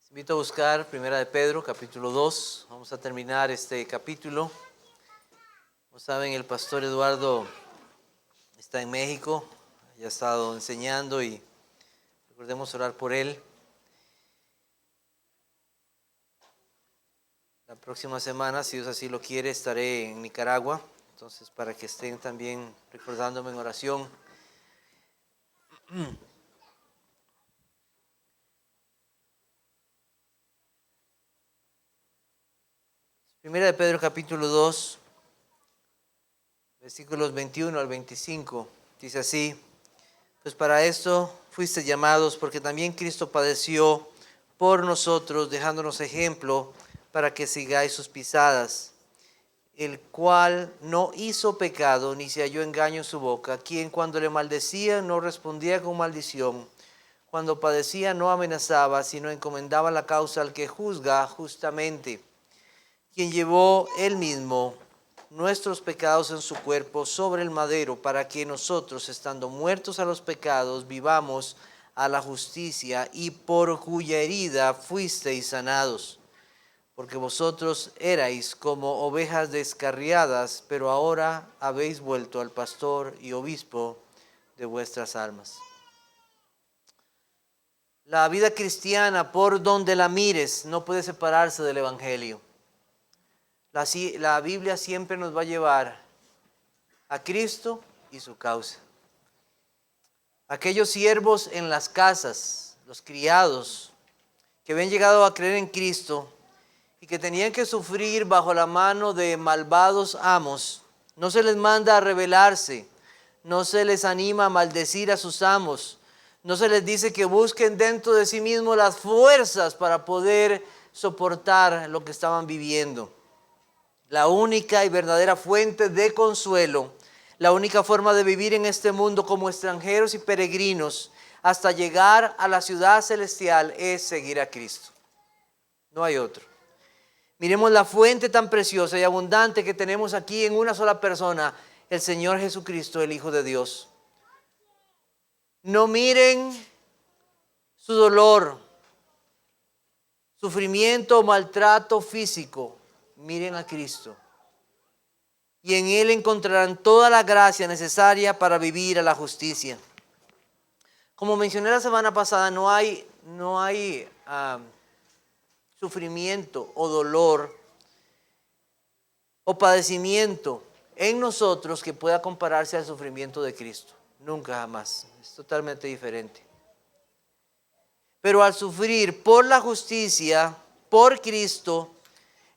Les invito a buscar Primera de Pedro, capítulo 2. Vamos a terminar este capítulo. Como saben, el pastor Eduardo está en México, ya ha estado enseñando y recordemos orar por él. La próxima semana, si Dios así lo quiere, estaré en Nicaragua. Entonces, para que estén también recordándome en oración. Primera de Pedro, capítulo 2, versículos 21 al 25. Dice así: Pues para esto fuiste llamados, porque también Cristo padeció por nosotros, dejándonos ejemplo para que sigáis sus pisadas, el cual no hizo pecado, ni se halló engaño en su boca, quien cuando le maldecían no respondía con maldición, cuando padecía no amenazaba, sino encomendaba la causa al que juzga justamente, quien llevó él mismo nuestros pecados en su cuerpo sobre el madero, para que nosotros, estando muertos a los pecados, vivamos a la justicia, y por cuya herida fuisteis sanados. Porque vosotros erais como ovejas descarriadas, pero ahora habéis vuelto al pastor y obispo de vuestras almas. La vida cristiana, por donde la mires, no puede separarse del Evangelio. La Biblia siempre nos va a llevar a Cristo y su causa. Aquellos siervos en las casas, los criados, que habían llegado a creer en Cristo y que tenían que sufrir bajo la mano de malvados amos, no se les manda a rebelarse, no se les anima a maldecir a sus amos, no se les dice que busquen dentro de sí mismos las fuerzas para poder soportar lo que estaban viviendo. La única y verdadera fuente de consuelo, la única forma de vivir en este mundo como extranjeros y peregrinos hasta llegar a la ciudad celestial es seguir a Cristo. No hay otro. Miremos la fuente tan preciosa y abundante que tenemos aquí en una sola persona, el Señor Jesucristo, el Hijo de Dios. No miren su dolor, sufrimiento o maltrato físico. Miren a Cristo. Y en Él encontrarán toda la gracia necesaria para vivir a la justicia. Como mencioné la semana pasada, no hay sufrimiento o dolor o padecimiento en nosotros que pueda compararse al sufrimiento de Cristo. Nunca, jamás. Es totalmente diferente. Pero al sufrir por la justicia, por Cristo,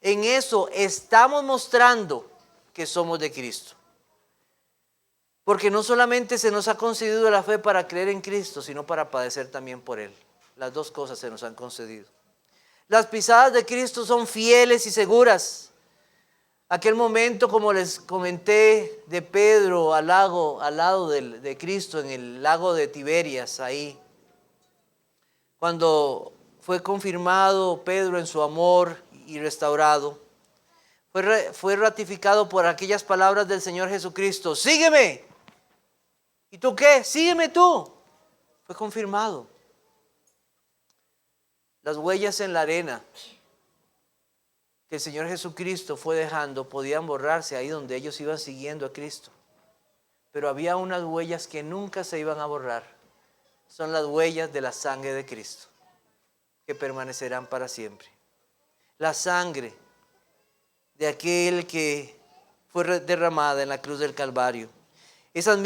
en eso estamos mostrando que somos de Cristo. Porque no solamente se nos ha concedido la fe para creer en Cristo, sino para padecer también por Él. Las dos cosas se nos han concedido. Las pisadas de Cristo son fieles y seguras. Aquel momento, como les comenté, de Pedro al lado de Cristo, en el lago de Tiberias, ahí. Cuando fue confirmado Pedro en su amor y restaurado, fue ratificado por aquellas palabras del Señor Jesucristo: sígueme. ¿Y tú qué? Sígueme tú. Fue confirmado. Las huellas en la arena que el Señor Jesucristo fue dejando podían borrarse ahí donde ellos iban siguiendo a Cristo. Pero había unas huellas que nunca se iban a borrar. Son las huellas de la sangre de Cristo, que permanecerán para siempre. La sangre de aquel que fue derramada en la cruz del Calvario. Esas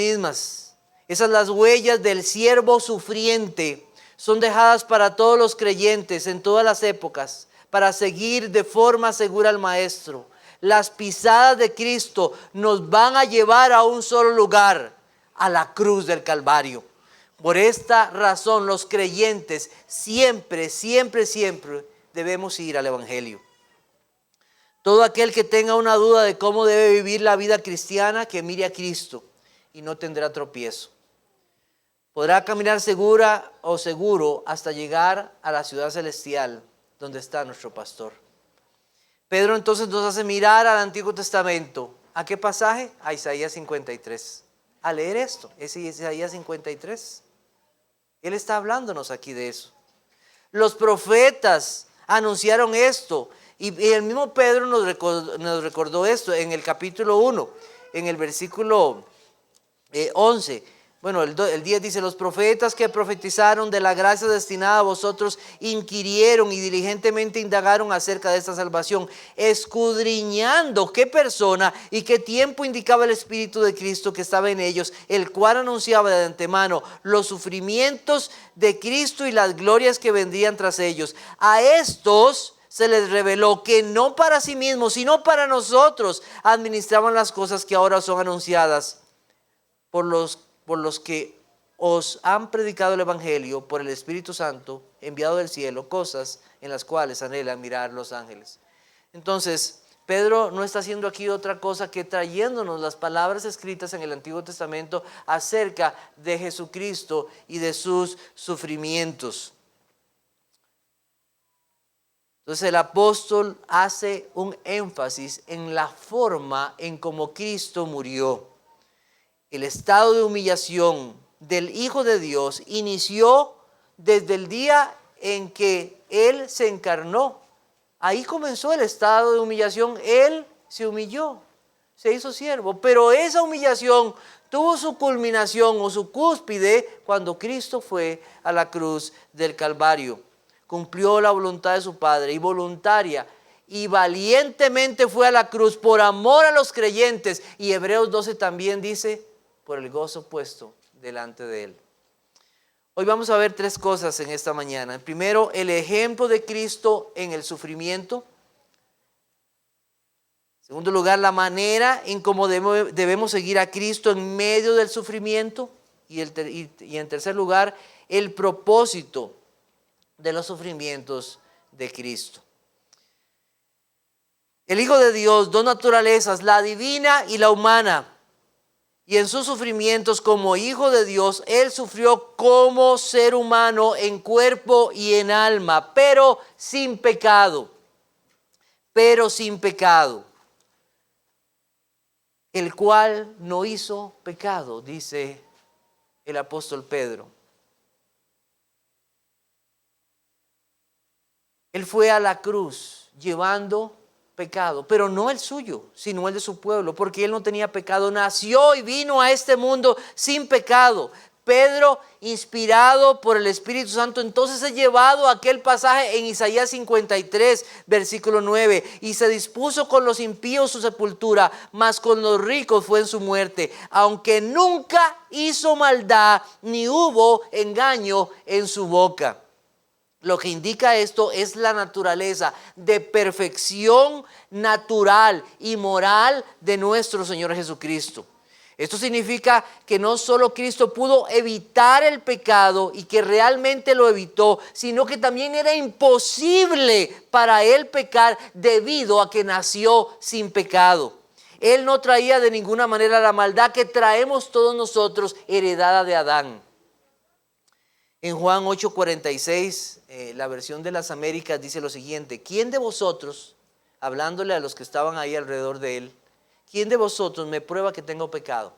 las huellas del siervo sufriente son dejadas para todos los creyentes en todas las épocas, para seguir de forma segura al Maestro. Las pisadas de Cristo nos van a llevar a un solo lugar, a la cruz del Calvario. Por esta razón, los creyentes siempre debemos ir al Evangelio. Todo aquel que tenga una duda de cómo debe vivir la vida cristiana, que mire a Cristo y no tendrá tropiezo. Podrá caminar segura o seguro hasta llegar a la ciudad celestial donde está nuestro pastor. Pedro entonces nos hace mirar al Antiguo Testamento. ¿A qué pasaje? A Isaías 53. A leer esto, es Isaías 53. Él está hablándonos aquí de eso. Los profetas anunciaron esto. Y el mismo Pedro nos recordó esto en el capítulo 1, en el versículo 11. Bueno, el 10 dice: los profetas que profetizaron de la gracia destinada a vosotros inquirieron y diligentemente indagaron acerca de esta salvación, escudriñando qué persona y qué tiempo indicaba el Espíritu de Cristo que estaba en ellos, el cual anunciaba de antemano los sufrimientos de Cristo y las glorias que vendrían tras ellos. A estos se les reveló que no para sí mismos, sino para nosotros administraban las cosas que ahora son anunciadas por los que os han predicado el Evangelio por el Espíritu Santo enviado del cielo, cosas en las cuales anhelan mirar los ángeles. Entonces, Pedro no está haciendo aquí otra cosa que trayéndonos las palabras escritas en el Antiguo Testamento acerca de Jesucristo y de sus sufrimientos. Entonces el apóstol hace un énfasis en la forma en cómo Cristo murió. El estado de humillación del Hijo de Dios inició desde el día en que Él se encarnó. Ahí comenzó el estado de humillación. Él se humilló, se hizo siervo. Pero esa humillación tuvo su culminación o su cúspide cuando Cristo fue a la cruz del Calvario. Cumplió la voluntad de su Padre y voluntaria y valientemente fue a la cruz por amor a los creyentes. Y Hebreos 12 también dice: por el gozo puesto delante de Él. Hoy vamos a ver tres cosas en esta mañana. Primero, el ejemplo de Cristo en el sufrimiento. En segundo lugar, la manera en cómo debemos seguir a Cristo en medio del sufrimiento. Y en tercer lugar, el propósito de los sufrimientos de Cristo. El Hijo de Dios, dos naturalezas, la divina y la humana. Y en sus sufrimientos como Hijo de Dios, Él sufrió como ser humano en cuerpo y en alma, pero sin pecado. Pero sin pecado. El cual no hizo pecado, dice el apóstol Pedro. Él fue a la cruz llevando pecado, pero no el suyo, sino el de su pueblo, porque Él no tenía pecado. Nació y vino a este mundo sin pecado. Pedro, inspirado por el Espíritu Santo, entonces es llevado a aquel pasaje en Isaías 53, versículo 9. Y se dispuso con los impíos su sepultura, mas con los ricos fue en su muerte, aunque nunca hizo maldad, ni hubo engaño en su boca. Lo que indica esto es la naturaleza de perfección natural y moral de nuestro Señor Jesucristo. Esto significa que no solo Cristo pudo evitar el pecado y que realmente lo evitó, sino que también era imposible para Él pecar debido a que nació sin pecado. Él no traía de ninguna manera la maldad que traemos todos nosotros heredada de Adán. En Juan 8:46, la versión de las Américas dice lo siguiente: ¿quién de vosotros, hablándole a los que estaban ahí alrededor de Él, quién de vosotros me prueba que tengo pecado?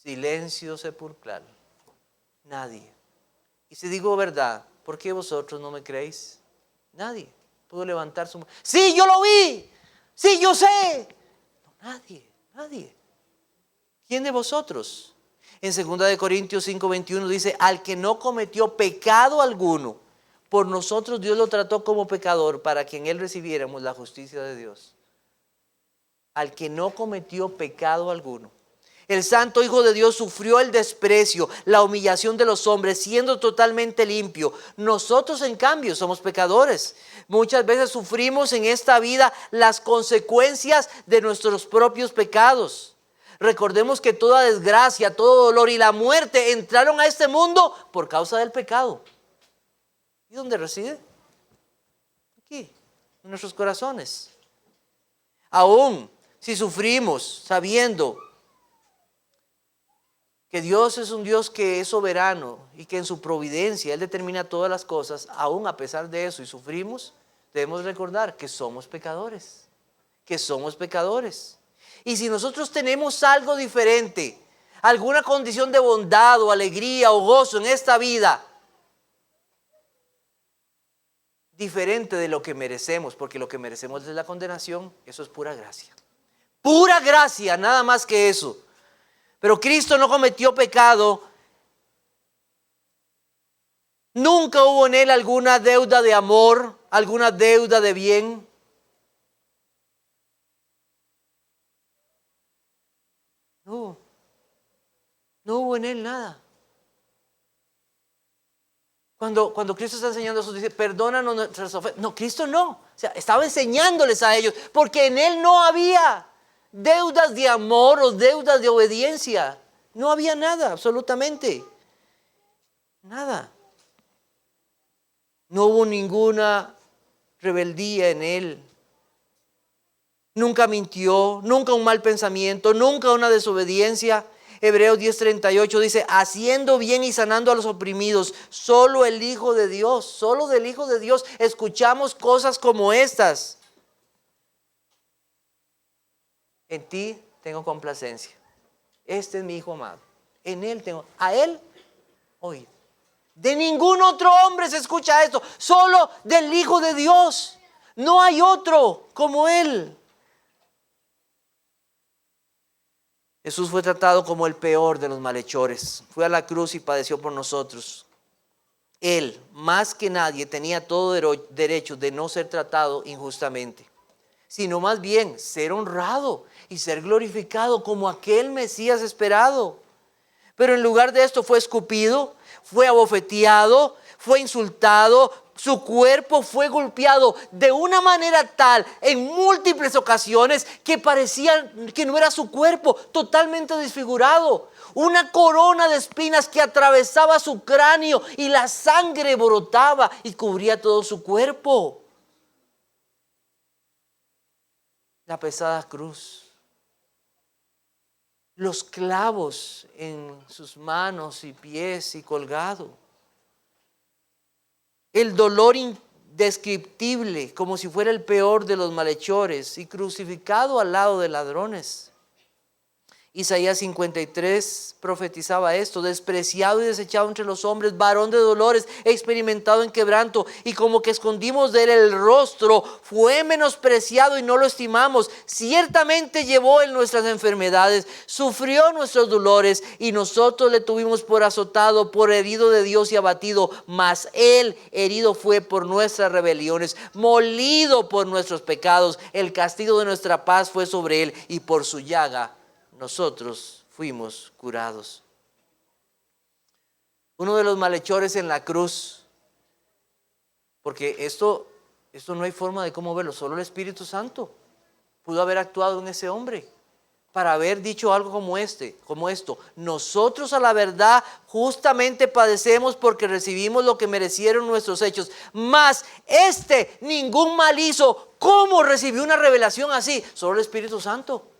Silencio sepulcral. Nadie. Y si digo verdad, ¿por qué vosotros no me creéis? Nadie pudo levantar su mano. Sí, yo lo vi. Sí, yo sé. No, nadie. ¿Quién de vosotros? En 2 Corintios 5:21 dice: al que no cometió pecado alguno, por nosotros Dios lo trató como pecador para que en él recibiéramos la justicia de Dios. Al que no cometió pecado alguno. El santo Hijo de Dios sufrió el desprecio, la humillación de los hombres, siendo totalmente limpio. Nosotros, en cambio, somos pecadores. Muchas veces sufrimos en esta vida las consecuencias de nuestros propios pecados. Recordemos que toda desgracia, todo dolor y la muerte entraron a este mundo por causa del pecado. ¿Y dónde reside? Aquí, en nuestros corazones. Aún si sufrimos sabiendo que Dios es un Dios que es soberano y que en su providencia Él determina todas las cosas, aún a pesar de eso y sufrimos, debemos recordar que somos pecadores. Y si nosotros tenemos algo diferente, alguna condición de bondad o alegría o gozo en esta vida, diferente de lo que merecemos, porque lo que merecemos es la condenación. Eso es pura gracia. Pura gracia, nada más que eso. Pero Cristo no cometió pecado. Nunca hubo en él alguna deuda de amor, alguna deuda de bien. No hubo en él nada. Cuando Cristo está enseñando eso, dice, perdónanos nuestras ofensas. No, Cristo no. O sea, estaba enseñándoles a ellos, porque en él no había deudas de amor o deudas de obediencia. No había nada, absolutamente. Nada. No hubo ninguna rebeldía en él. Nunca mintió, nunca un mal pensamiento, nunca una desobediencia. Hebreos 10:38 dice, haciendo bien y sanando a los oprimidos, solo el Hijo de Dios, solo del Hijo de Dios escuchamos cosas como estas. En ti tengo complacencia. Este es mi Hijo amado. En él tengo, a él oíd. De ningún otro hombre se escucha esto, solo del Hijo de Dios. No hay otro como él. Jesús fue tratado como el peor de los malhechores. Fue a la cruz y padeció por nosotros. Él, más que nadie, tenía todo derecho de no ser tratado injustamente, sino más bien ser honrado y ser glorificado como aquel Mesías esperado. Pero en lugar de esto fue escupido, fue abofeteado, fue insultado, su cuerpo fue golpeado de una manera tal en múltiples ocasiones que parecía que no era su cuerpo, totalmente desfigurado. Una corona de espinas que atravesaba su cráneo y la sangre brotaba y cubría todo su cuerpo. La pesada cruz. Los clavos en sus manos y pies y colgado. El dolor indescriptible, como si fuera el peor de los malhechores, y crucificado al lado de ladrones. Isaías 53 profetizaba esto: despreciado y desechado entre los hombres, varón de dolores, experimentado en quebranto, y como que escondimos de él el rostro, fue menospreciado y no lo estimamos. Ciertamente llevó él nuestras enfermedades, sufrió nuestros dolores, y nosotros le tuvimos por azotado, por herido de Dios y abatido. Mas él herido fue por nuestras rebeliones, molido por nuestros pecados. El castigo de nuestra paz fue sobre él, y por su llaga nosotros fuimos curados. Uno de los malhechores en la cruz, porque esto no hay forma de cómo verlo, solo el Espíritu Santo pudo haber actuado en ese hombre para haber dicho algo como esto: nosotros a la verdad justamente padecemos porque recibimos lo que merecieron nuestros hechos, mas ningún mal hizo. ¿Cómo recibió una revelación así? Solo el Espíritu Santo.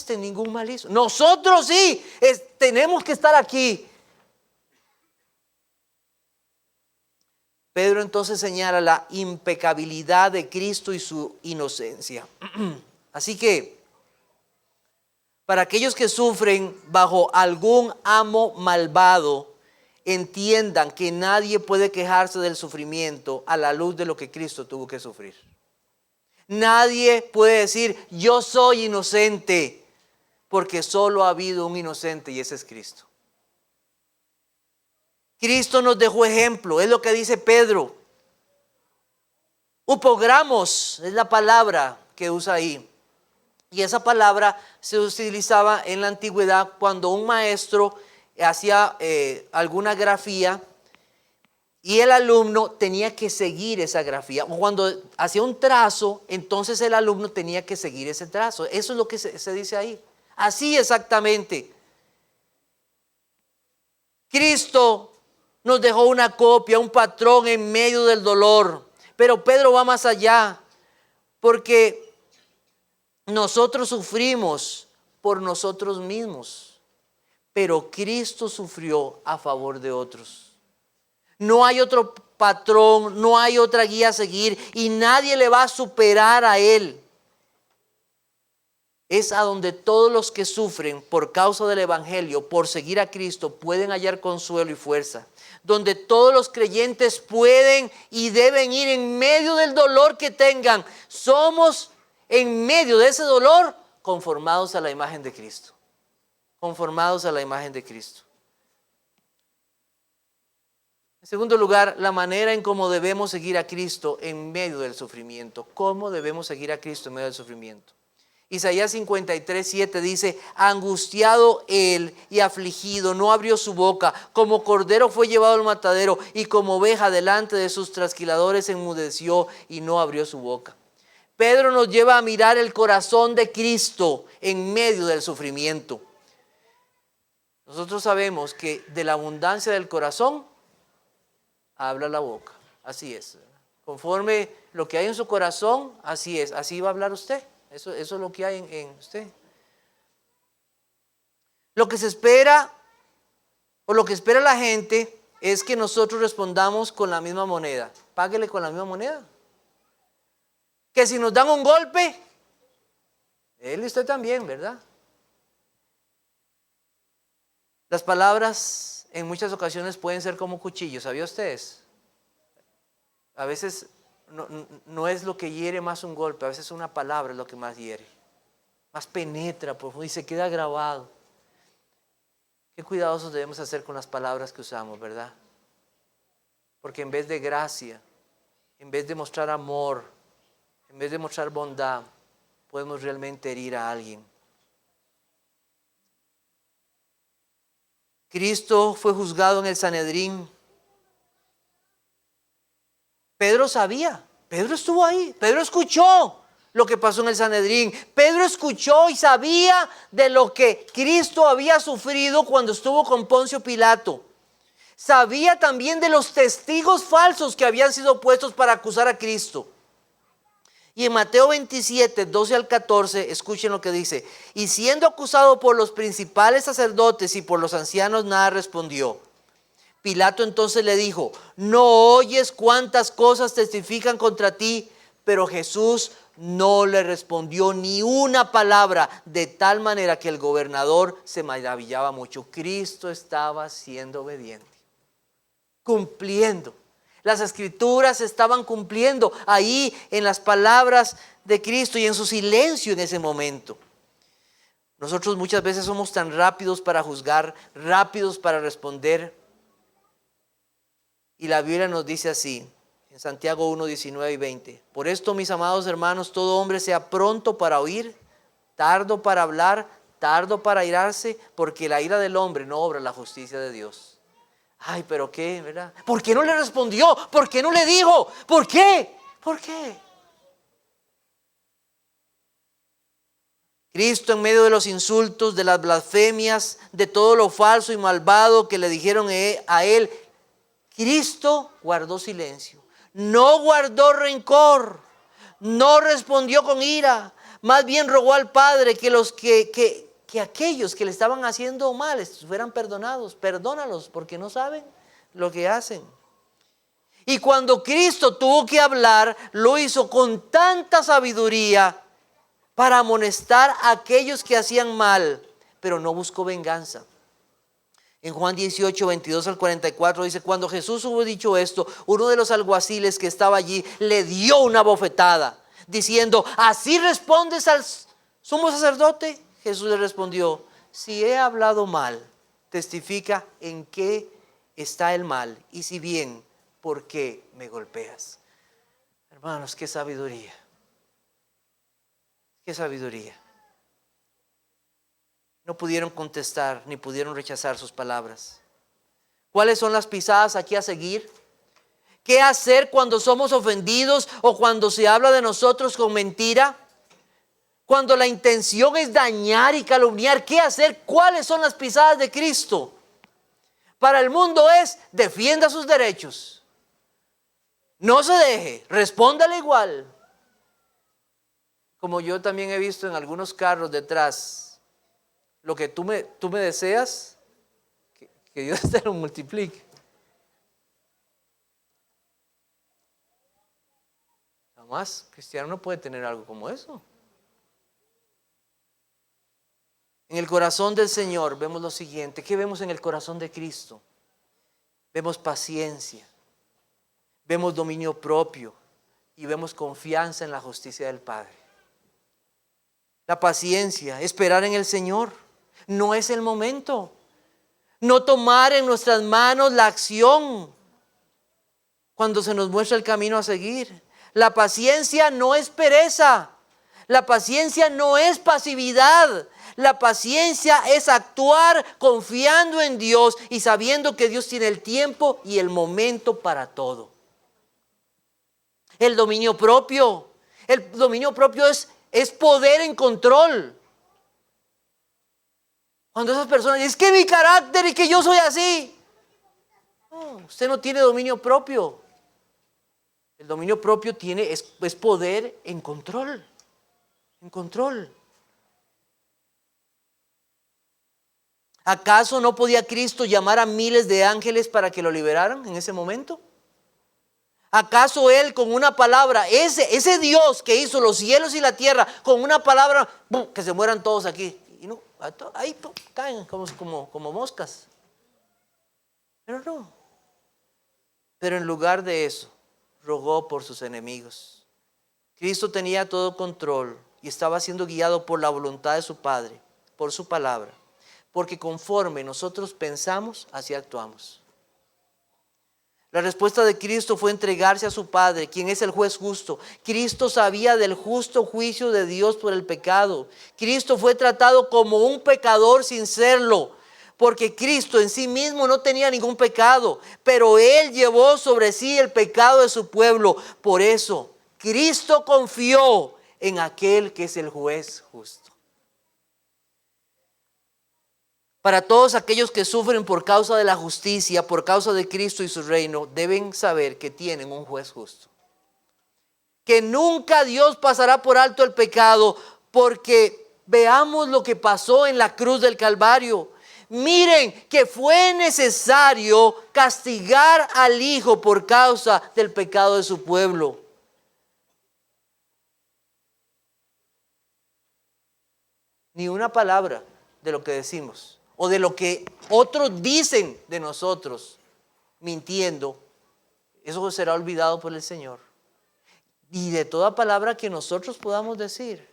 Ningún mal hizo. Nosotros sí, tenemos que estar aquí. Pedro entonces señala la impecabilidad de Cristo y su inocencia. Así que, para aquellos que sufren bajo algún amo malvado, entiendan que nadie puede quejarse del sufrimiento a la luz de lo que Cristo tuvo que sufrir. Nadie puede decir yo soy inocente, porque solo ha habido un inocente y ese es Cristo. Cristo nos dejó ejemplo, es lo que dice Pedro. Upogramos es la palabra que usa ahí. Y esa palabra se utilizaba en la antigüedad cuando un maestro hacía alguna grafía y el alumno tenía que seguir esa grafía. O cuando hacía un trazo, entonces el alumno tenía que seguir ese trazo. Eso es lo que se dice ahí. Así exactamente. Cristo nos dejó una copia, un patrón en medio del dolor. Pero Pedro va más allá, porque nosotros sufrimos por nosotros mismos, pero Cristo sufrió a favor de otros. No hay otro patrón, no hay otra guía a seguir y nadie le va a superar a él. es a donde todos los que sufren por causa del Evangelio, por seguir a Cristo, pueden hallar consuelo y fuerza. Donde todos los creyentes pueden y deben ir en medio del dolor que tengan. Somos en medio de ese dolor conformados a la imagen de Cristo. Conformados a la imagen de Cristo. En segundo lugar, la manera en cómo debemos seguir a Cristo en medio del sufrimiento. ¿Cómo debemos seguir a Cristo en medio del sufrimiento? Isaías 53:7 dice: angustiado él y afligido, no abrió su boca, como cordero fue llevado al matadero, y como oveja delante de sus trasquiladores enmudeció y no abrió su boca. Pedro nos lleva a mirar el corazón de Cristo en medio del sufrimiento. Nosotros sabemos que de la abundancia del corazón habla la boca. Así es. Conforme lo que hay en su corazón, así es. Así va a hablar usted. Eso es lo que hay en usted. Lo que se espera, o lo que espera la gente, es que nosotros respondamos con la misma moneda. Páguele con la misma moneda. Que si nos dan un golpe, él y usted también, ¿verdad? Las palabras en muchas ocasiones pueden ser como cuchillos, ¿sabía ustedes? A veces no es lo que hiere más un golpe, a veces una palabra es lo que más hiere, más penetra profundo y se queda grabado. Qué cuidadosos debemos hacer con las palabras que usamos, ¿verdad? Porque en vez de gracia, en vez de mostrar amor, en vez de mostrar bondad, podemos realmente herir a alguien. Cristo fue juzgado en el Sanedrín. Pedro sabía, Pedro estuvo ahí, Pedro escuchó lo que pasó en el Sanedrín. Pedro escuchó y sabía de lo que Cristo había sufrido cuando estuvo con Poncio Pilato. Sabía también de los testigos falsos que habían sido puestos para acusar a Cristo. Y en Mateo 27, 12 al 14, escuchen lo que dice: y siendo acusado por los principales sacerdotes y por los ancianos, nada respondió. Pilato entonces le dijo: ¿no oyes cuántas cosas testifican contra ti? Pero Jesús no le respondió ni una palabra, de tal manera que el gobernador se maravillaba mucho. Cristo estaba siendo obediente, cumpliendo. Las escrituras estaban cumpliendo ahí en las palabras de Cristo y en su silencio en ese momento. Nosotros muchas veces somos tan rápidos para juzgar, rápidos para responder. Y la Biblia nos dice así, en Santiago 1, 19 y 20. Por esto, mis amados hermanos, todo hombre sea pronto para oír, tardo para hablar, tardo para airarse, porque la ira del hombre no obra la justicia de Dios. Ay, pero qué, ¿verdad? ¿Por qué no le respondió? ¿Por qué no le dijo? ¿Por qué? ¿Por qué? Cristo, en medio de los insultos, de las blasfemias, de todo lo falso y malvado que le dijeron a él, Cristo guardó silencio, no guardó rencor, no respondió con ira, más bien rogó al Padre que aquellos que le estaban haciendo mal fueran perdonados. Perdónalos porque no saben lo que hacen. Y cuando Cristo tuvo que hablar, lo hizo con tanta sabiduría para amonestar a aquellos que hacían mal, pero no buscó venganza. En Juan 18, 22 al 44 dice: cuando Jesús hubo dicho esto, uno de los alguaciles que estaba allí le dio una bofetada, diciendo: ¿así respondes al sumo sacerdote? Jesús le respondió: si he hablado mal, testifica en qué está el mal, y si bien, ¿por qué me golpeas? Hermanos, qué sabiduría, qué sabiduría. No pudieron contestar ni pudieron rechazar sus palabras. ¿Cuáles son las pisadas aquí a seguir? ¿Qué hacer cuando somos ofendidos o cuando se habla de nosotros con mentira? Cuando la intención es dañar y calumniar, ¿qué hacer? ¿Cuáles son las pisadas de Cristo? Para el mundo es: defienda sus derechos. No se deje, respóndale igual. Como yo también he visto en algunos carros detrás, lo que tú me deseas, que Dios te lo multiplique. Jamás cristiano no puede tener algo como eso. En el corazón del Señor vemos lo siguiente. ¿Qué vemos en el corazón de Cristo? Vemos paciencia, vemos dominio propio y vemos confianza en la justicia del Padre. La paciencia, esperar en el Señor. No es el momento. No tomar en nuestras manos la acción cuando se nos muestra el camino a seguir. La paciencia no es pereza. La paciencia no es pasividad. La paciencia es actuar confiando en Dios y sabiendo que Dios tiene el tiempo y el momento para todo. El dominio propio. El dominio propio es poder en control. Cuando esas personas dicen, es que mi carácter y que yo soy así. No, usted no tiene dominio propio. El dominio propio es poder en control. En control. ¿Acaso no podía Cristo llamar a miles de ángeles para que lo liberaran en ese momento? ¿Acaso Él con una palabra, ese Dios que hizo los cielos y la tierra, con una palabra, ¡bum!, que se mueran todos aquí? Y no, ahí caen como moscas. Pero no. Pero en lugar de eso, rogó por sus enemigos. Cristo tenía todo control y estaba siendo guiado por la voluntad de su Padre, por su palabra. Porque conforme nosotros pensamos, así actuamos. La respuesta de Cristo fue entregarse a su Padre, quien es el juez justo. Cristo sabía del justo juicio de Dios por el pecado. Cristo fue tratado como un pecador sin serlo, porque Cristo en sí mismo no tenía ningún pecado, pero Él llevó sobre sí el pecado de su pueblo. Por eso, Cristo confió en aquel que es el juez justo. Para todos aquellos que sufren por causa de la justicia, por causa de Cristo y su reino, deben saber que tienen un juez justo. Que nunca Dios pasará por alto el pecado, porque veamos lo que pasó en la cruz del Calvario. Miren que fue necesario castigar al Hijo por causa del pecado de su pueblo. Ni una palabra de lo que decimos o de lo que otros dicen de nosotros, mintiendo, eso será olvidado por el Señor. Y de toda palabra que nosotros podamos decir.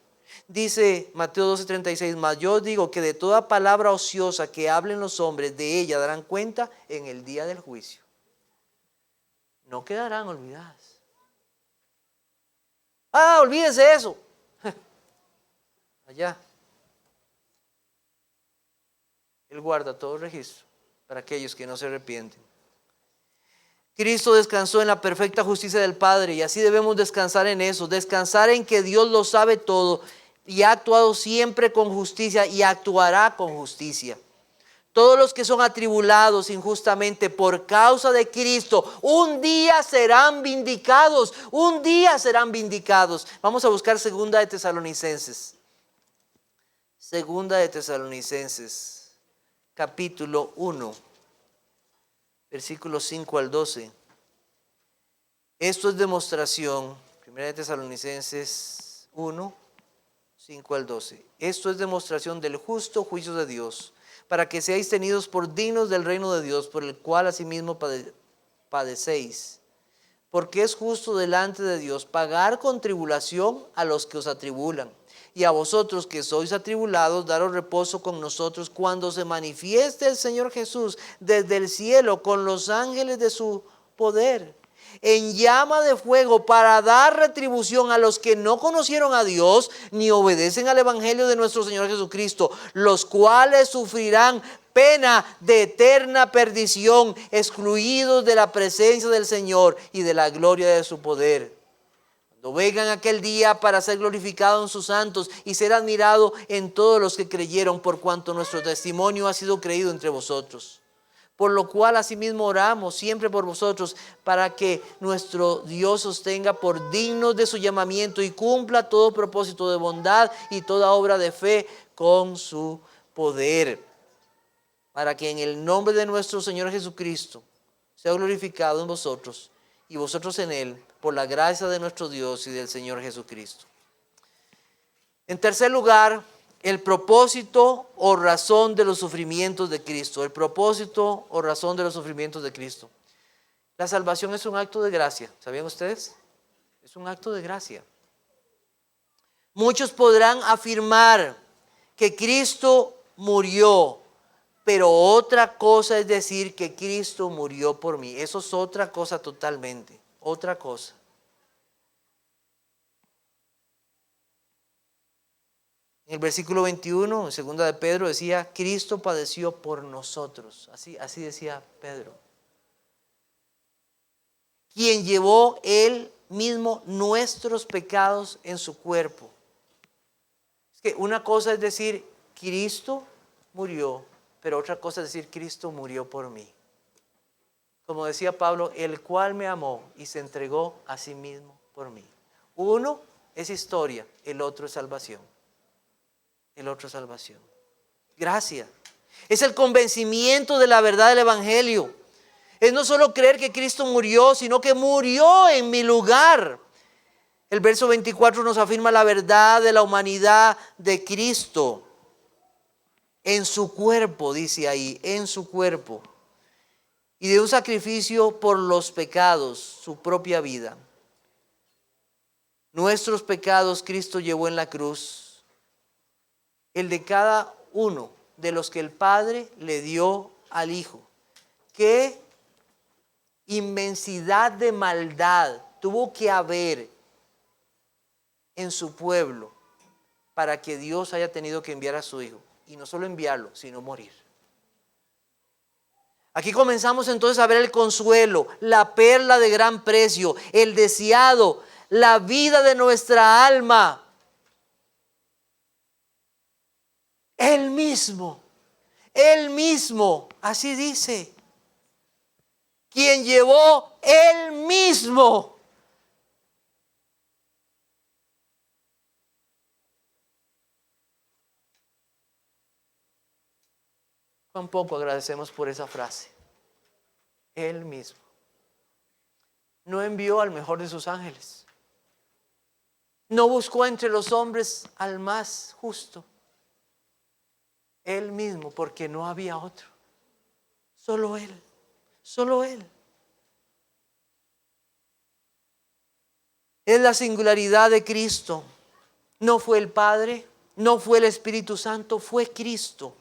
Dice Mateo 12:36, mas yo os digo que de toda palabra ociosa que hablen los hombres, de ella darán cuenta en el día del juicio. No quedarán olvidadas. Olvídense eso. Allá. Él guarda todo registro para aquellos que no se arrepienten. Cristo descansó en la perfecta justicia del Padre y así debemos descansar en eso, descansar en que Dios lo sabe todo y ha actuado siempre con justicia y actuará con justicia. Todos los que son atribulados injustamente por causa de Cristo, un día serán vindicados, un día serán vindicados. Vamos a buscar Segunda de Tesalonicenses. Segunda de Tesalonicenses. Capítulo 1, versículos 5 al 12. Esto es demostración, 1 Tesalonicenses 1, 5 al 12. Esto es demostración del justo juicio de Dios, para que seáis tenidos por dignos del reino de Dios, por el cual asimismo padecéis. Porque es justo delante de Dios pagar con tribulación a los que os atribulan. Y a vosotros que sois atribulados, daros reposo con nosotros cuando se manifieste el Señor Jesús desde el cielo con los ángeles de su poder, en llama de fuego, para dar retribución a los que no conocieron a Dios ni obedecen al evangelio de nuestro Señor Jesucristo, los cuales sufrirán pena de eterna perdición, excluidos de la presencia del Señor y de la gloria de su poder. Cuando vengan aquel día para ser glorificado en sus santos y ser admirado en todos los que creyeron, por cuanto nuestro testimonio ha sido creído entre vosotros. Por lo cual asimismo oramos siempre por vosotros, para que nuestro Dios os tenga por dignos de su llamamiento y cumpla todo propósito de bondad y toda obra de fe con su poder, para que en el nombre de nuestro Señor Jesucristo sea glorificado en vosotros y vosotros en Él, por la gracia de nuestro Dios y del Señor Jesucristo. En tercer lugar, el propósito o razón de los sufrimientos de Cristo. El propósito o razón de los sufrimientos de Cristo. La salvación es un acto de gracia. ¿Sabían ustedes? Es un acto de gracia. Muchos podrán afirmar que Cristo murió, pero otra cosa es decir que Cristo murió por mí. Eso es otra cosa totalmente, otra cosa. En el versículo 21, en segunda de Pedro, decía, Cristo padeció por nosotros. Así decía Pedro. Quien llevó él mismo nuestros pecados en su cuerpo. Es que una cosa es decir, Cristo murió, pero otra cosa es decir, Cristo murió por mí. Como decía Pablo, el cual me amó y se entregó a sí mismo por mí. Uno es historia, el otro es salvación. El otro es salvación. Gracia. Es el convencimiento de la verdad del Evangelio. Es no solo creer que Cristo murió, sino que murió en mi lugar. El verso 24 nos afirma la verdad de la humanidad de Cristo. En su cuerpo, dice ahí, en su cuerpo. Y de un sacrificio por los pecados, su propia vida. Nuestros pecados Cristo llevó en la cruz. El de cada uno de los que el Padre le dio al Hijo. Qué inmensidad de maldad tuvo que haber en su pueblo para que Dios haya tenido que enviar a su Hijo. Y no solo enviarlo, sino morir. Aquí comenzamos entonces a ver el consuelo, la perla de gran precio, el deseado, la vida de nuestra alma. Él mismo, así dice. Quien llevó Él mismo. Cuán poco agradecemos por esa frase. Él mismo. No envió al mejor de sus ángeles. No buscó entre los hombres al más justo. Él mismo, porque no había otro. Solo Él. Solo Él. Es la singularidad de Cristo. No fue el Padre, no fue el Espíritu Santo, fue Cristo.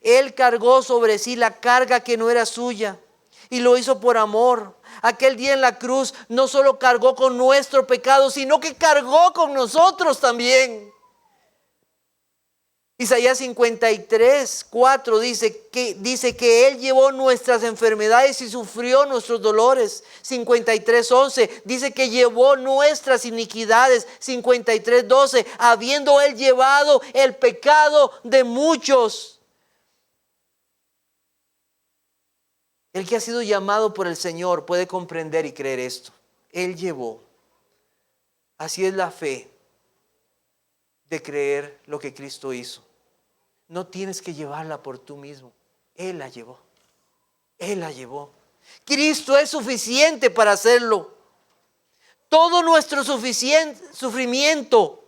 Él cargó sobre sí la carga que no era suya y lo hizo por amor. Aquel día en la cruz no solo cargó con nuestro pecado, sino que cargó con nosotros también. Isaías 53:4 dice que Él llevó nuestras enfermedades y sufrió nuestros dolores. 53:11 dice que llevó nuestras iniquidades. 53:12 habiendo Él llevado el pecado de muchos. El que ha sido llamado por el Señor puede comprender y creer esto. Él llevó. Así es la fe de creer lo que Cristo hizo. No tienes que llevarla por tú mismo. Él la llevó. Él la llevó. Cristo es suficiente para hacerlo. Todo nuestro sufrimiento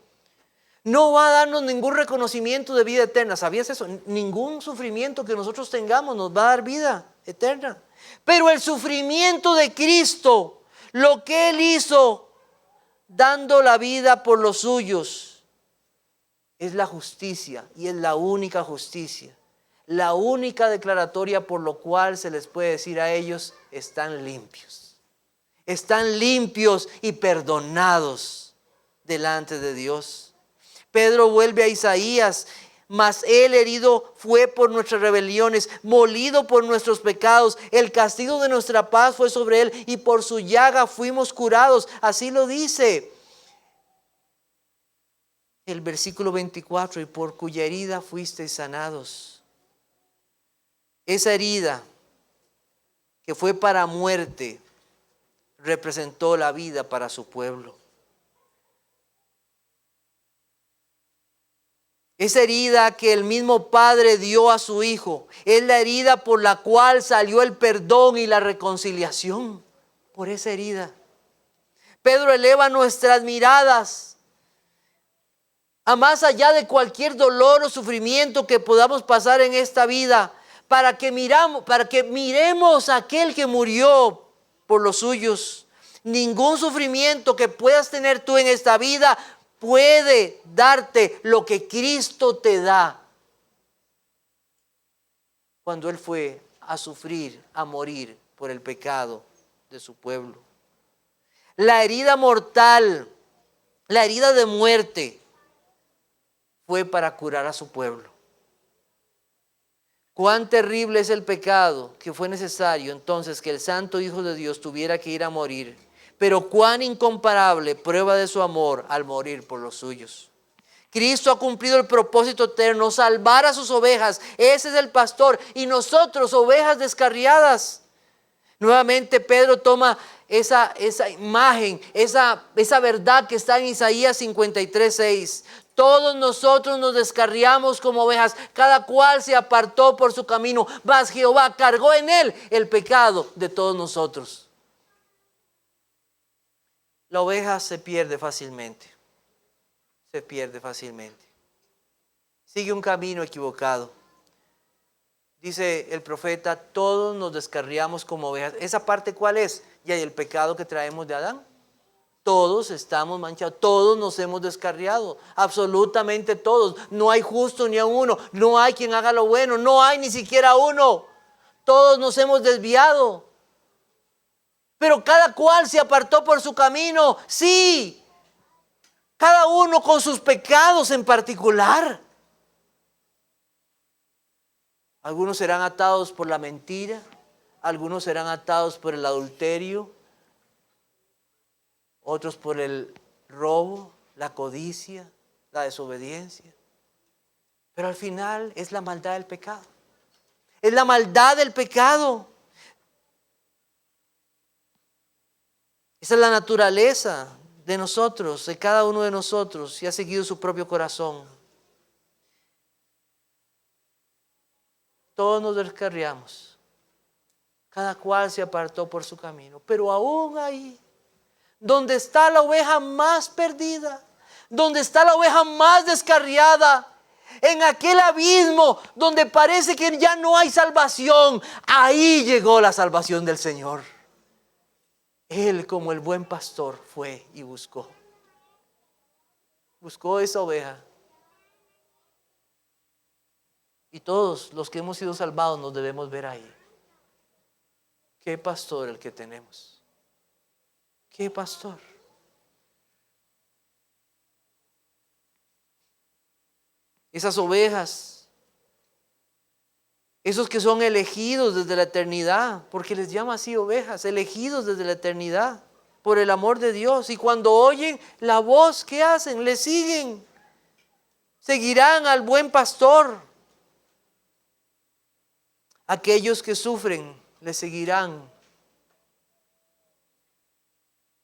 no va a darnos ningún reconocimiento de vida eterna. ¿Sabías eso? Ningún sufrimiento que nosotros tengamos nos va a dar vida eterna. Pero el sufrimiento de Cristo, lo que Él hizo, dando la vida por los suyos, es la justicia y es la única justicia. La única declaratoria por lo cual se les puede decir a ellos, están limpios. Están limpios y perdonados delante de Dios. Pedro vuelve a Isaías, mas Él herido fue por nuestras rebeliones, molido por nuestros pecados. El castigo de nuestra paz fue sobre Él y por su llaga fuimos curados. Así lo dice el versículo 24, y por cuya herida fuisteis sanados. Esa herida que fue para muerte representó la vida para su pueblo. Esa herida que el mismo Padre dio a su Hijo es la herida por la cual salió el perdón y la reconciliación. Por esa herida Pedro eleva nuestras miradas a más allá de cualquier dolor o sufrimiento que podamos pasar en esta vida, para que miremos a aquel que murió por los suyos. Ningún sufrimiento que puedas tener tú en esta vida puede darte lo que Cristo te da. Cuando Él fue a sufrir, a morir por el pecado de su pueblo. La herida mortal, la herida de muerte, fue para curar a su pueblo. Cuán terrible es el pecado que fue necesario entonces que el Santo Hijo de Dios tuviera que ir a morir. Pero cuán incomparable prueba de su amor al morir por los suyos. Cristo ha cumplido el propósito eterno, salvar a sus ovejas. Ese es el pastor y nosotros ovejas descarriadas. Nuevamente Pedro toma esa imagen, esa verdad que está en Isaías 53:6. Todos nosotros nos descarriamos como ovejas, cada cual se apartó por su camino, mas Jehová cargó en él el pecado de todos nosotros. La oveja se pierde fácilmente, sigue un camino equivocado. Dice el profeta, todos nos descarriamos como ovejas. ¿Esa parte cuál es? Y hay el pecado que traemos de Adán. Todos estamos manchados, todos nos hemos descarriado, absolutamente todos. No hay justo ni a uno, no hay quien haga lo bueno, no hay ni siquiera uno. Todos nos hemos desviado. Pero cada cual se apartó por su camino, sí. Cada uno con sus pecados en particular. Algunos serán atados por la mentira, algunos serán atados por el adulterio, otros por el robo, la codicia, la desobediencia. Pero al final es la maldad del pecado. Es la maldad del pecado. Esa es la naturaleza de nosotros, de cada uno de nosotros, y ha seguido su propio corazón. Todos nos descarriamos. Cada cual se apartó por su camino. Pero aún ahí, donde está la oveja más perdida, donde está la oveja más descarriada, en aquel abismo donde parece que ya no hay salvación, ahí llegó la salvación del Señor. Él, como el buen pastor, fue y buscó esa oveja. Y todos los que hemos sido salvados nos debemos ver ahí. ¿Qué pastor el que tenemos? ¿Qué pastor? Esas ovejas, esos que son elegidos desde la eternidad, porque les llama así ovejas, elegidos desde la eternidad, por el amor de Dios. Y cuando oyen la voz, ¿qué hacen? Le siguen. Seguirán al buen pastor. Aquellos que sufren, le seguirán.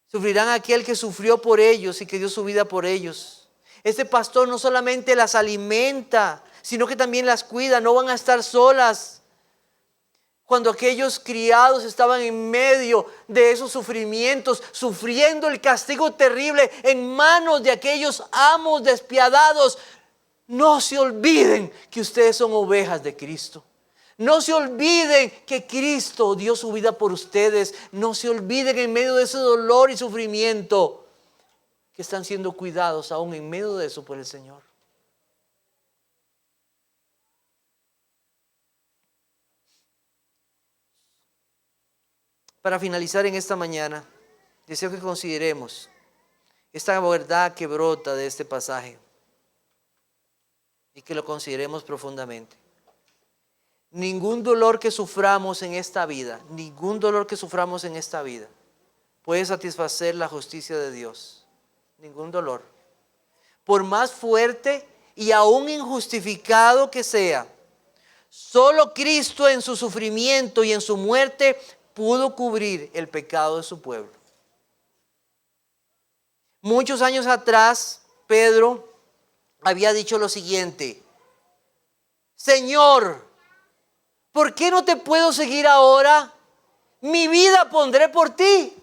Sufrirán aquel que sufrió por ellos y que dio su vida por ellos. Este pastor no solamente las alimenta, sino que también las cuida. No van a estar solas. Cuando aquellos criados estaban en medio de esos sufrimientos, sufriendo el castigo terrible en manos de aquellos amos despiadados, no se olviden que ustedes son ovejas de Cristo. No se olviden que Cristo dio su vida por ustedes. No se olviden en medio de ese dolor y sufrimiento que están siendo cuidados aún en medio de eso por el Señor. Para finalizar en esta mañana, deseo que consideremos esta verdad que brota de este pasaje y que lo consideremos profundamente. Ningún dolor que suframos en esta vida, puede satisfacer la justicia de Dios. Ningún dolor. Por más fuerte y aún injustificado que sea, solo Cristo en su sufrimiento y en su muerte pudo cubrir el pecado de su pueblo. Muchos años atrás, Pedro había dicho lo siguiente: Señor, ¿por qué no te puedo seguir ahora? Mi vida pondré por ti.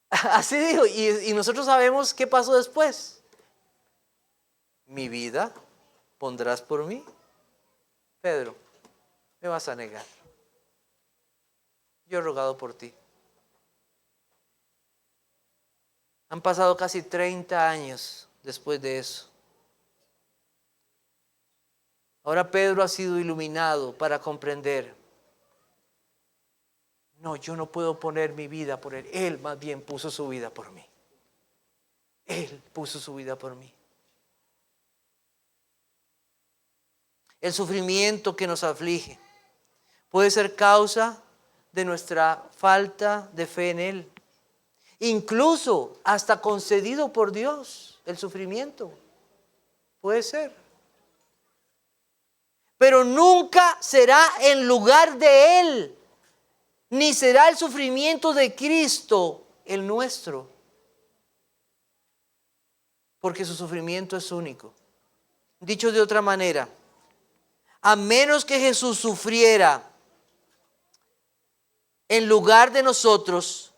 Así dijo, y nosotros sabemos qué pasó después. ¿Mi vida pondrás por mí? Pedro, me vas a negar. Yo he rogado por ti. Han pasado casi 30 años después de eso. Ahora Pedro ha sido iluminado para comprender. No, yo no puedo poner mi vida por él. Él más bien puso su vida por mí. Él puso su vida por mí. El sufrimiento que nos aflige puede ser causa de nuestra falta de fe en Él. Incluso hasta concedido por Dios, el sufrimiento. Puede ser. Pero nunca será en lugar de Él, ni será el sufrimiento de Cristo el nuestro. Porque su sufrimiento es único. Dicho de otra manera, a menos que Jesús sufriera en lugar de nosotros,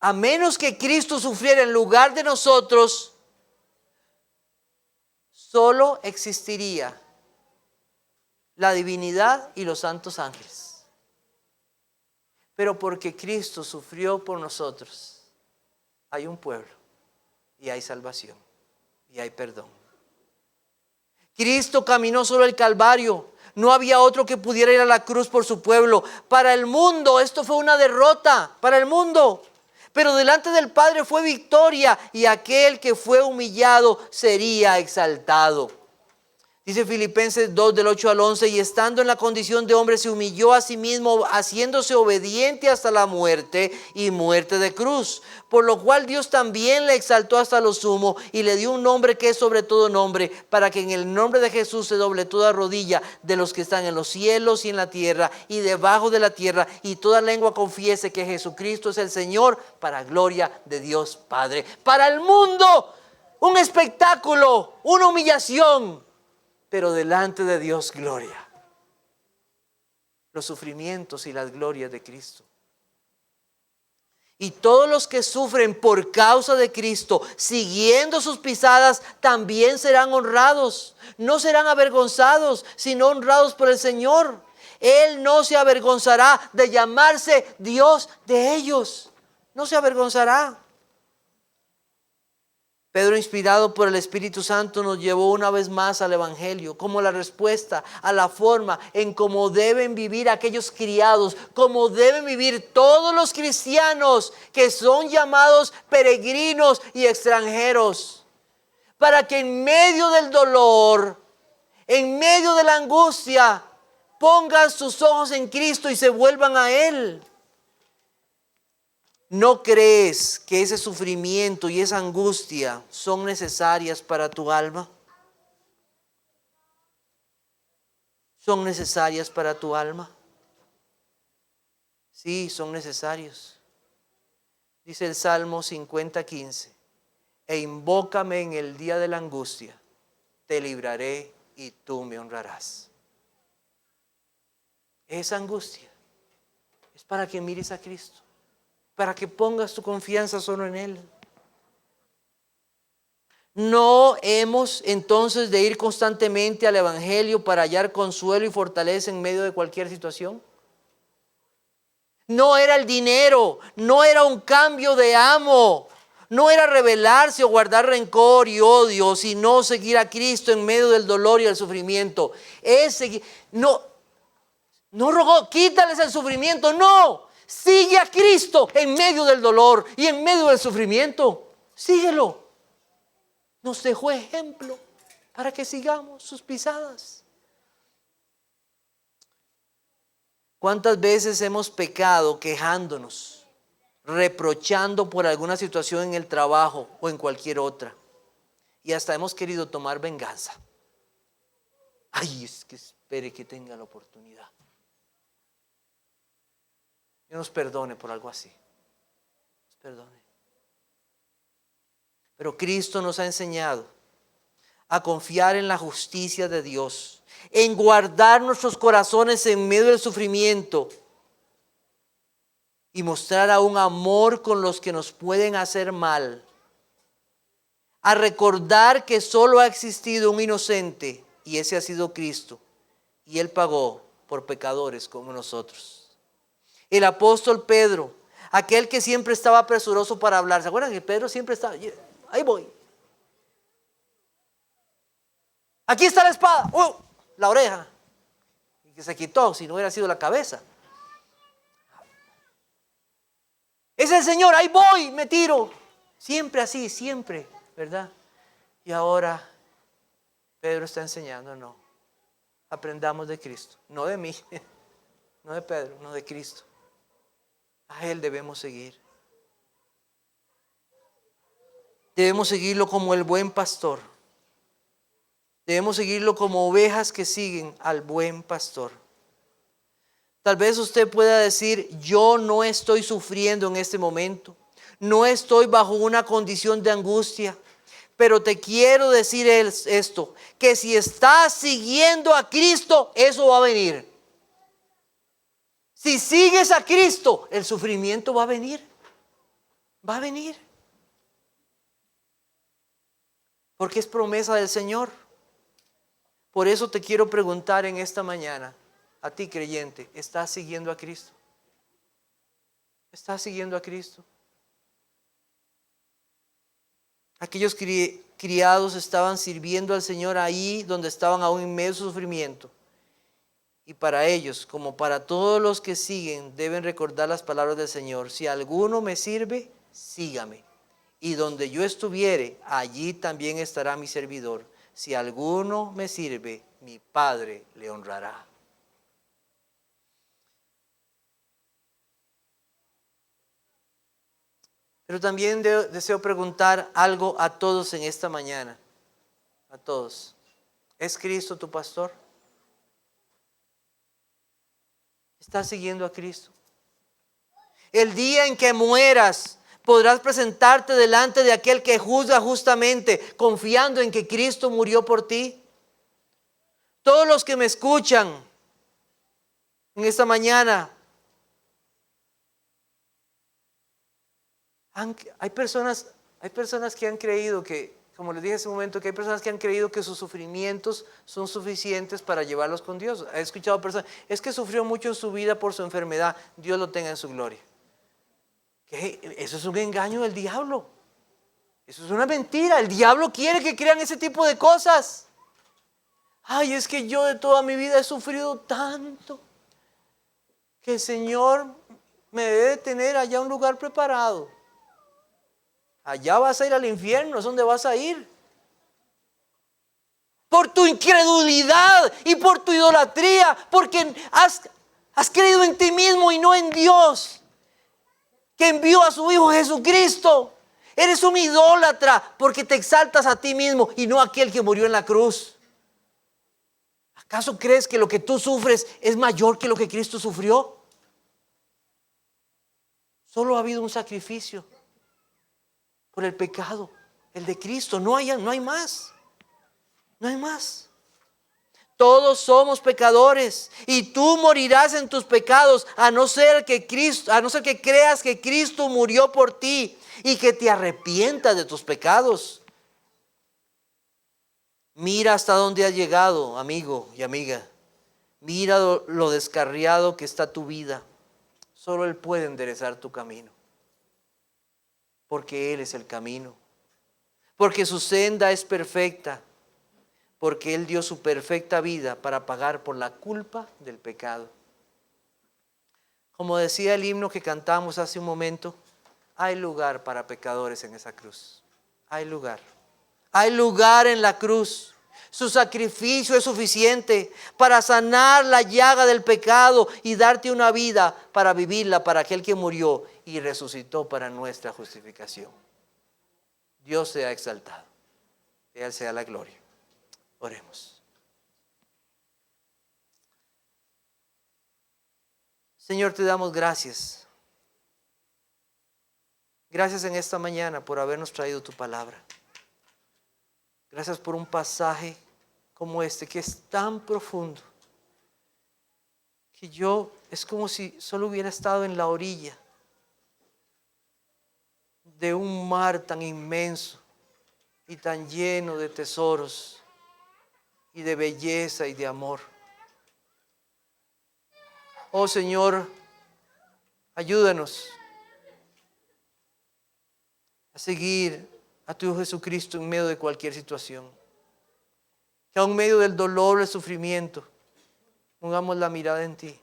a menos que Cristo sufriera en lugar de nosotros, solo existiría la divinidad y los santos ángeles. Pero porque Cristo sufrió por nosotros, hay un pueblo y hay salvación y hay perdón. Cristo caminó sobre el Calvario. No había otro que pudiera ir a la cruz por su pueblo. Para el mundo esto fue una derrota, para el mundo. Pero delante del Padre fue victoria y aquel que fue humillado sería exaltado. Dice Filipenses 2 del 8 al 11, y estando en la condición de hombre se humilló a sí mismo, haciéndose obediente hasta la muerte y muerte de cruz. Por lo cual Dios también le exaltó hasta lo sumo y le dio un nombre que es sobre todo nombre, para que en el nombre de Jesús se doble toda rodilla de los que están en los cielos y en la tierra y debajo de la tierra, y toda lengua confiese que Jesucristo es el Señor, para gloria de Dios Padre. Para el mundo, un espectáculo, una humillación. Pero delante de Dios, gloria. Los sufrimientos y las glorias de Cristo. Y todos los que sufren por causa de Cristo, siguiendo sus pisadas, también serán honrados. No serán avergonzados, sino honrados por el Señor. Él no se avergonzará de llamarse Dios de ellos. No se avergonzará. Pedro, inspirado por el Espíritu Santo, nos llevó una vez más al Evangelio como la respuesta a la forma en cómo deben vivir aquellos criados, cómo deben vivir todos los cristianos que son llamados peregrinos y extranjeros, para que en medio del dolor, en medio de la angustia, pongan sus ojos en Cristo y se vuelvan a Él. ¿No crees que ese sufrimiento y esa angustia son necesarias para tu alma? ¿Son necesarias para tu alma? Sí, son necesarios. Dice el Salmo 50:15, e invócame en el día de la angustia, te libraré y tú me honrarás. Esa angustia es para que mires a Cristo, para que pongas tu confianza solo en Él. No hemos entonces de ir constantemente al Evangelio para hallar consuelo y fortaleza en medio de cualquier situación. No era el dinero, no era un cambio de amo, no era rebelarse o guardar rencor y odio, sino seguir a Cristo en medio del dolor y el sufrimiento. Es seguir, no rogó, quítales el sufrimiento, no. Sigue a Cristo en medio del dolor y en medio del sufrimiento. Síguelo. Nos dejó ejemplo para que sigamos sus pisadas. ¿Cuántas veces hemos pecado quejándonos, reprochando por alguna situación en el trabajo o en cualquier otra? Y hasta hemos querido tomar venganza. Ay, es que espere que tenga la oportunidad. Dios nos perdone por algo así. Nos perdone. Pero Cristo nos ha enseñado a confiar en la justicia de Dios, en guardar nuestros corazones en medio del sufrimiento y mostrar aún amor con los que nos pueden hacer mal, a recordar que solo ha existido un inocente y ese ha sido Cristo. Y Él pagó por pecadores como nosotros. El apóstol Pedro, aquel que siempre estaba presuroso para hablar. ¿Se acuerdan que Pedro siempre estaba? Ahí voy. Aquí está la espada. La oreja. Y que se quitó si no hubiera sido la cabeza. Es el Señor, ahí voy, me tiro. Siempre así, siempre, ¿verdad? Y ahora Pedro está enseñando, no. Aprendamos de Cristo, no de mí, no de Pedro, no de Cristo. A Él debemos seguir. Debemos seguirlo como el buen pastor. Debemos seguirlo como ovejas que siguen al buen pastor. Tal vez usted pueda decir, yo no estoy sufriendo en este momento. No estoy bajo una condición de angustia. Pero te quiero decir esto, que si estás siguiendo a Cristo, eso va a venir. Si sigues a Cristo, el sufrimiento va a venir. Va a venir. Porque es promesa del Señor. Por eso te quiero preguntar en esta mañana, a ti creyente, ¿estás siguiendo a Cristo? ¿Estás siguiendo a Cristo? Aquellos criados estaban sirviendo al Señor ahí donde estaban aún en medio de su sufrimiento. Y para ellos, como para todos los que siguen, deben recordar las palabras del Señor. Si alguno me sirve, sígame. Y donde yo estuviere, allí también estará mi servidor. Si alguno me sirve, mi Padre le honrará. Pero también deseo preguntar algo a todos en esta mañana. A todos. ¿Es Cristo tu pastor? ¿Estás siguiendo a Cristo? El día en que mueras, podrás presentarte delante de aquel que juzga justamente, confiando en que Cristo murió por ti. Todos los que me escuchan en esta mañana, hay personas que han creído que, como les dije hace un momento, que hay personas que han creído que sus sufrimientos son suficientes para llevarlos con Dios. He escuchado personas, es que sufrió mucho en su vida por su enfermedad, Dios lo tenga en su gloria. ¿Qué? Eso es un engaño del diablo. Eso es una mentira. El diablo quiere que crean ese tipo de cosas. Ay, es que yo de toda mi vida he sufrido tanto que el Señor me debe tener allá un lugar preparado. Allá vas a ir al infierno, es donde vas a ir. Por tu incredulidad y por tu idolatría, porque has creído en ti mismo y no en Dios, que envió a su Hijo Jesucristo. Eres un idólatra porque te exaltas a ti mismo y no a aquel que murió en la cruz. ¿Acaso crees que lo que tú sufres es mayor que lo que Cristo sufrió? Solo ha habido un sacrificio por el pecado, el de Cristo. No hay más. No hay más. Todos somos pecadores y tú morirás en tus pecados a no ser que creas que Cristo murió por ti y que te arrepientas de tus pecados. Mira hasta dónde has llegado, amigo y amiga. Mira lo descarriado que está tu vida. Solo Él puede enderezar tu camino. Porque Él es el camino. Porque su senda es perfecta. Porque Él dio su perfecta vida para pagar por la culpa del pecado. Como decía el himno que cantamos hace un momento, hay lugar para pecadores en esa cruz. Hay lugar. Hay lugar en la cruz. Su sacrificio es suficiente para sanar la llaga del pecado y darte una vida para vivirla para aquel que murió y resucitó para nuestra justificación. Dios sea exaltado. De Él sea la gloria. Oremos. Señor, te damos gracias. Gracias en esta mañana por habernos traído tu palabra. Gracias por un pasaje como este que es tan profundo que es como si solo hubiera estado en la orilla de un mar tan inmenso y tan lleno de tesoros y de belleza y de amor. Oh Señor, ayúdanos a seguir a tu Hijo Jesucristo en medio de cualquier situación. Que aun en medio del dolor, el sufrimiento, pongamos la mirada en ti.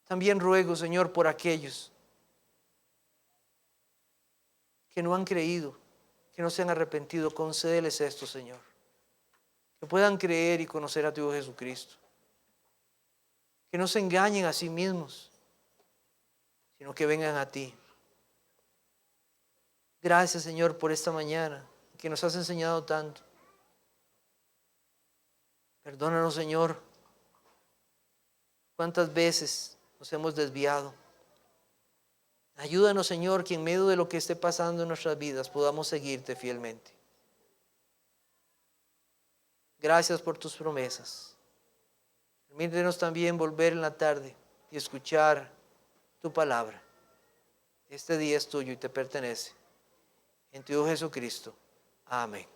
También ruego, Señor, por aquellos que no han creído, que no se han arrepentido, concédeles esto, Señor. Que puedan creer y conocer a tu Hijo Jesucristo. Que no se engañen a sí mismos, sino que vengan a ti. Gracias, Señor, por esta mañana, que nos has enseñado tanto. Perdónanos, Señor, cuántas veces nos hemos desviado. Ayúdanos, Señor, que en medio de lo que esté pasando en nuestras vidas podamos seguirte fielmente. Gracias por tus promesas. Permítenos también volver en la tarde y escuchar tu palabra. Este día es tuyo y te pertenece. En tu Hijo Jesucristo. Amén.